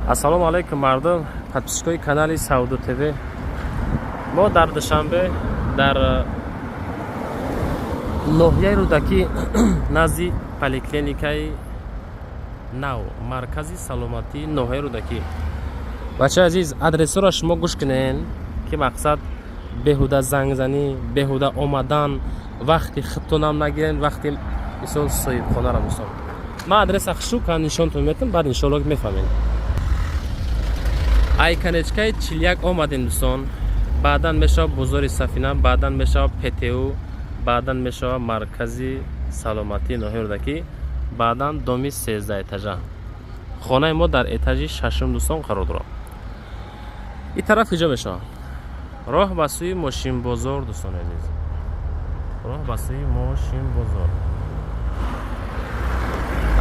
Ассалому алайкум мардум, подписчикои канали Сауду ТВ. Мо дар Душанбе дар ноҳияи Рӯдакӣ назди поликлиникаи нав маркази саломатии ноҳияи Рӯдакӣ. Бачаи азиз, адресоро шумо гӯш кунед ки мақсад беҳуда зангзанӣ, беҳуда омадан, вақти худтонам нагирен, вақти мисол соҳибхонаро мисол. Ман адреса хушука нишонтон метам, баъд иншоалло мефаҳмед. Айканечкаи 41 омадем дӯстон. Баъдан мешавад бозори Сафина, баъдан мешавад ПТУ, баъдан мешавад маркази саломатии ноҳияи Рӯдакӣ, баъдан доми 13 этажа. Хонаи мо дар этажи 6 дӯстон қарор дорад. ин тараф иҷо мешавад. Роҳ ба сӯи мошинбозор дӯстон азиз. Роҳ ба сӯи мошинбозор.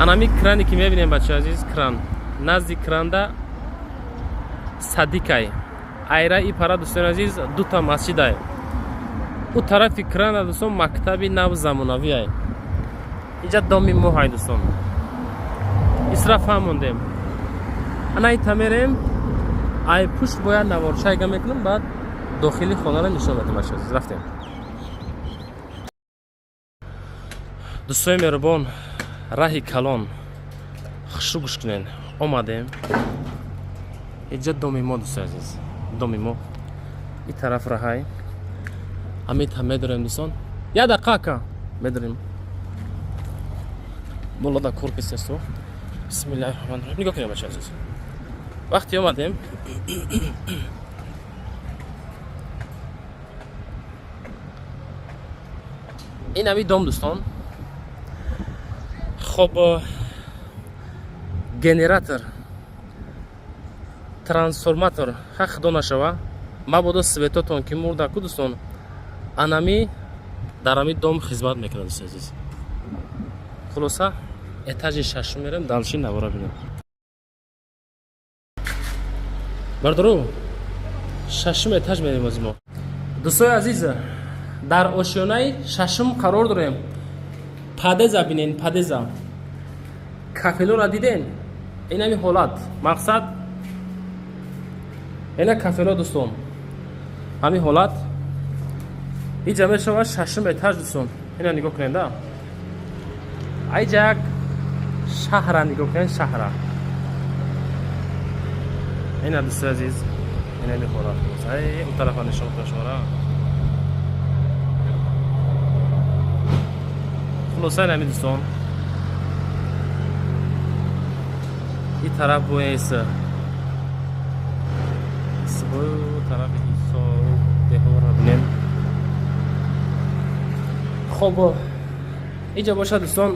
Анами кране ки мебинем бачаи азиз, кран. Назди кранда Садикай. Айра и пара дӯстони азиз, дута масҷидай. У тарафи крана дӯстон мактаби нав замонавиай. Иҷа доми моҳай дӯстон. Исра фаҳмондем. Ана ита мерем, ай пушт бояд наворчайга мекунам, баъд дохили хонаро нишон медам бачаи азиз. Рафтем. Дӯстони меҳрубон, раҳи калон хушу гӯш кунед. Омадем. Иҷа доми мо дӯстони азиз. Доми мо. И тараф раҳай. Амита медорем дӯстон. Я дақака медорем. Болода корпус ҳасту. Бисмиллаҳи роҳмани роҳим. Нигоҳ кунед бачаи азиз. Вақти омадем. ин ами дом дӯстон. хоб генератор трансформатор ҳақ худо нашава. Мабодо светотон ки мурдаку дӯстон. Анами дар ами дом хизмат мекунад дӯстони азиз. Хулоса этажи 6 мерем, далши навора бинем. Бардору 6 этаж мерем аз мо. Дӯстони азиз, дар ошёнаи 6 қарор дорем. Падеза бинен, падеза. Кафелоро диден? Ин ами ҳолат. Мақсад ина кафело дӯстон. Ҳамин ҳолат. Иҷа мешавад 6 этаж дӯстон. Ина нигоҳ кунед да. Айҷа як шаҳра нигоҳ кунед, шаҳра. Ина дӯстони азиз, ина ами ҳолат. Ай, он тарафа нишон кунам шуморо. хулоса ин ами дӯстон. ин тараф боеса. тарафи ҳисоб деҳора бинем. хоб иҷа бошад дӯстон.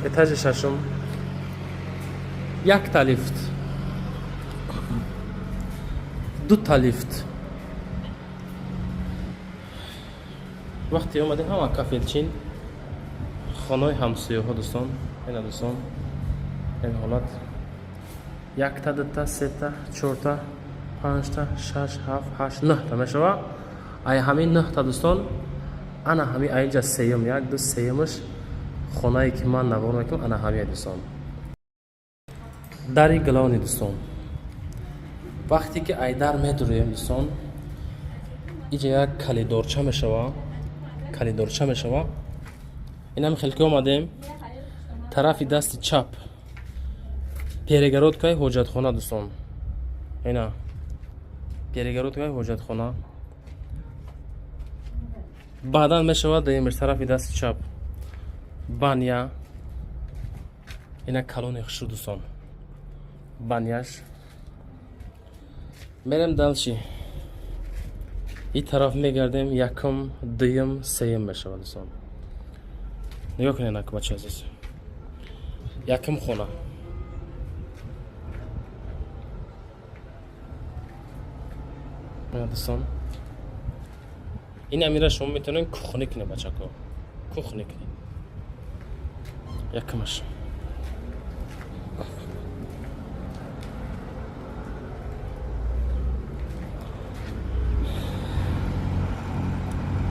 этажи 6 як та лифт, ду та лифт. вақте омадем ҳама кафелчин хонаи ҳамсояҳо дӯстон. ина дӯстон ин ҳолат. якта, дута, сета, чорта, панҷта, шаш, ҳафт, ҳашт, нӯҳта мешавад. ай ҳамин нӯҳта дӯстон, ана ҳамин айҷа сеюм, як ду сеюмаш хонае ки ман навор мекунам, ана ҳамин дӯстон. дари галавони дӯстон. вақте ки айдар медуроем дӯстон, иҷа як калидорча мешавад. Калидорча мешавад. инам хелки омадем. тарафи дасти чап перегородкаи ҳоҷатхона дӯстон. ина перегородкаи ҳоҷатхона. баъдан мешавад имеш тарафи дасти чап баня. ина калони хушу дӯстон. баняш. мерем далши. ин тараф мегардем, якум, дуюм, сеюм мешавад дӯстон. нигоҳ кунед ака бачаи азиз. якум хона. дӯстон. ин амира шумо метавонед кухни кунед бачако. кухни кунед. якумаш.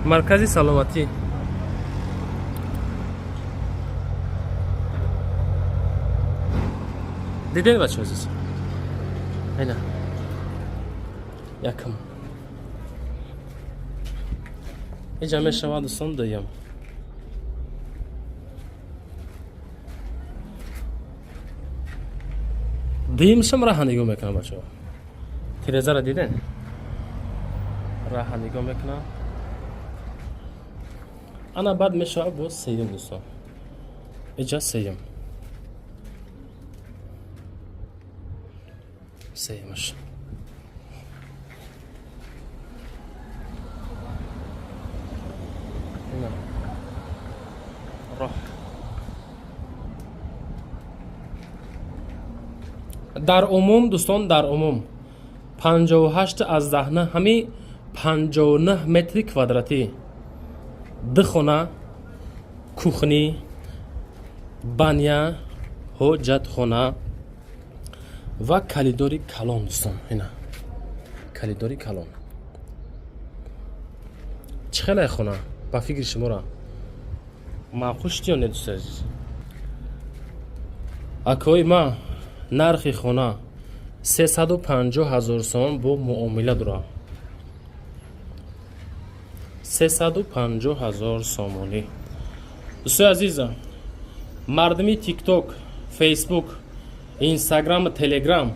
маркази саломатӣ. дидед бача азиз айна якам иҷа мешавад дӯстон дуюм дуюмшам раҳа нигоҳ мекунам бачаҳо тирезаро диден раҳа нигоҳ мекунам ана баъд мешавад боз сеюм дӯстон иҷа сеюм сеюмаш роҳ дар умум дӯстон дар умум 58 аз 10 ҳами 59 метри квадратӣ ду хона кухни баня ҳоҷатхона ва калидори калон дӯстон ина калидори калон чӣ хеле хона ба фикри шуморо маъқул шуд ё не дӯстои азиз акои ма нархи хона 350,000 сом бо муомила дорам 350,000 сомонӣ дӯстои азиз мардуми тикток фейсбук инстаграм телеграм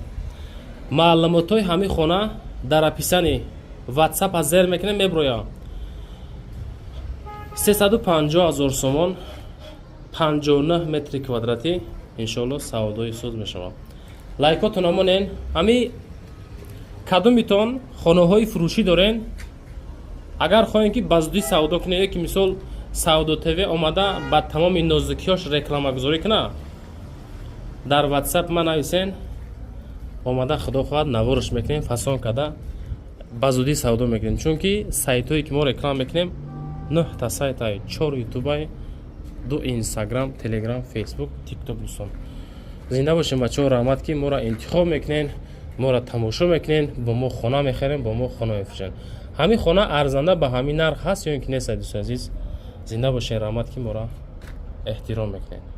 маълумотҳои ҳамин хона дар описани ватсап аз зер мекунем меброям 350,000 сомон 59 метри квадратӣ иншоалло савдои суз мешавам лайкотон монен ҳами кадомитон хонаҳои фурӯшӣ дорен агар хоҳем ки ба зудӣ савдо кунед ки мисол савдо тв омада ба тамоми нозукиёш рекламагузорӣ куна дар ватсап ма нависен омада худо хоҳад навораш мекунем фасон када ба зудӣ савдо мекунем чунки сайтҳое ки мо реклама мекунем 9 та сайтай 4 ютубай 2 инстаграм телеграм фейсбук тикток дӯстон зинда бошем бачаҳо раҳмат ки моро интихоб мекунен моро тамошо мекунен бо мо хона мехарем бо мо хона мефурӯшем ҳамин хона арзанда ба ҳамин нарх ҳаст ё ин ки нест дӯстои азиз зинда бошен раҳмат ки моро эҳтиром мекунен